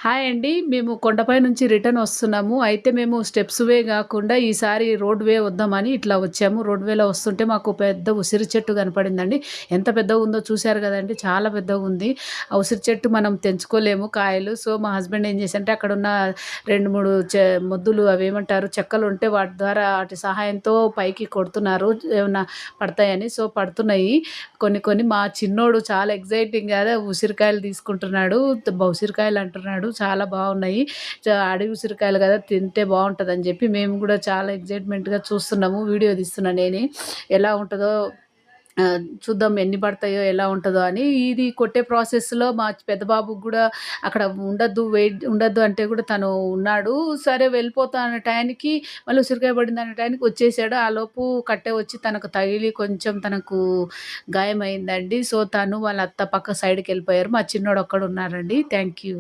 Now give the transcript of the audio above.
Hi అండి. మేము కొండపై నుంచి రిటర్న్ వస్తున్నాము. అయితే మేము స్టెప్స్ వే గాకుండా ఈసారి రోడ్ వే వద్దామని ఇట్లా వచ్చాము. రోడ్ వేలో వస్తుంటే మాకు పెద్ద ఉసిరి చెట్టు కనపడిందండి. ఎంత పెద్దగుందో చూసారు గదండీ! చాలా పెద్దగుంది. ఆ ఉసిరి చెట్టు మనం తెంచుకోలేము కాయలు. సో, మా హస్బెండ్ ఏం చేశారంటే అక్కడున్న 2, 3 మొద్దులు అవేమంటారు చెక్కలుంటే వాటి ద్వారా వాటి సహాయంతో పైకి కొడుతున్నారు. ఏమన్నా పడతాయని. సో, పడుతున్నాయి. కొన్ని కొన్ని మా చిన్నోడు చాలా ఎక్సైటింగ్‌గా ఉసిరికాయలు తీసుకుంటున్నాడు. ఉసిరికాయలు అంటున్నాడు. చాలా బాగున్నాయి. అడవి ఉసిరికాయలు గదా! తింటే బావుంటదని జెప్పి మేము గూడా చాలా ఎక్సైట్‌మెంట్‌గా చూస్తున్నాము. వీడియో తీస్తున్నా నేనే. ఎలా ఉంటదో చూద్దాం ఎన్ని పడతాయో, ఎలా ఉంటదో అని. ఇది కొట్టే ప్రాసెస్‌లో మా పెద్ద బాబుకి గూడా అక్కడ ఉండొద్దు అంటే గూడా తను ఉన్నాడు. సరే వెళ్ళిపోతా అనే టయానికి మళ్ళీ ఉసిరికాయ పడిందనే టయానికి వచ్చేసాడు. ఆలోపు కట్టె వచ్చి తనకు తగిలి కొంచెం తనకు గాయమైందండి. సో, తను వాళ్ళ అత్త పక్క సైడ్‌కెళ్ళిపోయారు. మా చిన్నోడు ఒక్కడున్నారండి. Thank you.